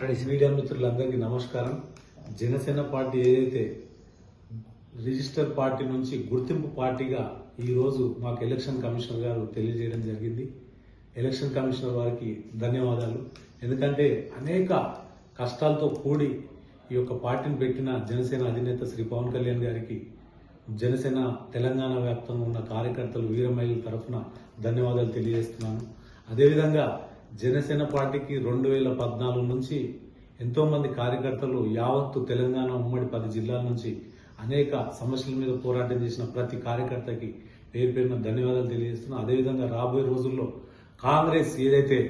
Media మిత్రులందరికీ నమస్కారం. Janasena party ఏదైతే రిజిస్టర్ పార్టీ నుంచి గుర్తింపు పార్టీగా ఈరోజు మాకు ఎలక్షన్ కమిషనర్ గారు తెలియజేయడం జరిగింది. ఎలక్షన్ కమిషనర్ వారికి ధన్యవాదాలు. ఎందుకంటే అనేక కష్టాలతో కూడి ఈ యొక్క పార్టీని పెట్టిన జనసేన అధినేత శ్రీ పవన్ కళ్యాణ్ గారికి జనసేన తెలంగాణ వ్యాప్తంగా ఉన్న కార్యకర్తలు వీరమహిళల తరఫున ధన్యవాదాలు తెలియజేస్తున్నాను. అదేవిధంగా జనసేన పార్టీకి 2014 నుంచి ఎంతో మంది కార్యకర్తలు యావత్తు తెలంగాణ ఉమ్మడి 10 జిల్లాల నుంచి అనేక సమస్యల మీద పోరాటం చేసిన ప్రతి కార్యకర్తకి పేరు పేరున ధన్యవాదాలు తెలియజేస్తున్నాను. అదేవిధంగా రాబోయే రోజుల్లో కాంగ్రెస్ ఏదైతే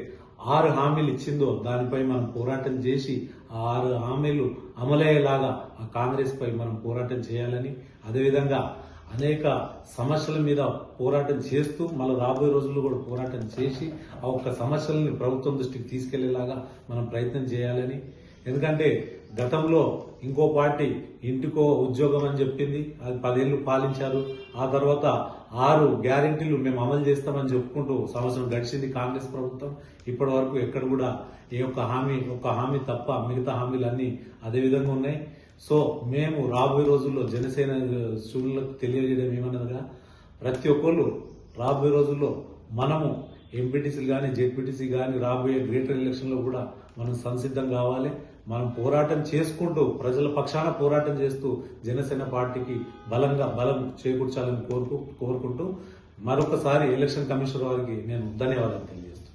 6 హామీలు ఇచ్చిందో దానిపై మనం పోరాటం చేసి ఆ 6 హామీలు అమలయ్యేలాగా ఆ కాంగ్రెస్ పై మనం పోరాటం చేయాలని, అదేవిధంగా అనేక సమస్యల మీద పోరాటం చేస్తూ మళ్ళీ రాబోయే రోజుల్లో కూడా పోరాటం చేసి ఆ ఒక్క సమస్యలని ప్రభుత్వం దృష్టికి తీసుకెళ్లేలాగా మనం ప్రయత్నం చేయాలని. ఎందుకంటే గతంలో ఇంకో పార్టీ ఇంటికో ఉద్యోగం అని చెప్పింది, అది 10 ఏళ్లు పాలించారు. ఆ తర్వాత 6 గ్యారెంటీలు మేము అమలు చేస్తామని చెప్పుకుంటూ సంవత్సరం గడిచింది కాంగ్రెస్ ప్రభుత్వం. ఇప్పటి వరకు ఎక్కడ కూడా ఒక్క హామీ తప్ప మిగతా హామీలన్నీ అదే విధంగా ఉన్నాయి. సో మేము రాబోయే రోజుల్లో జనసేన శ్రేణులకు తెలియజేయడం ఏమన్నదిగా, ప్రతి ఒక్కళ్ళు రాబోయే రోజుల్లో మనము ఎంపీటీసీలు కానీ జెడ్పీటీసీ కానీ రాబోయే గ్రేటర్ ఎలక్షన్లో కూడా మనం సంసిద్ధం కావాలి. మనం పోరాటం చేసుకుంటూ ప్రజల పక్షాన పోరాటం చేస్తూ జనసేన పార్టీకి బలం చేకూర్చాలని కోరుకుంటూ మరొకసారి ఎలక్షన్ కమిషనర్ వారికి నేను ధన్యవాదాలు తెలియజేస్తున్నాను.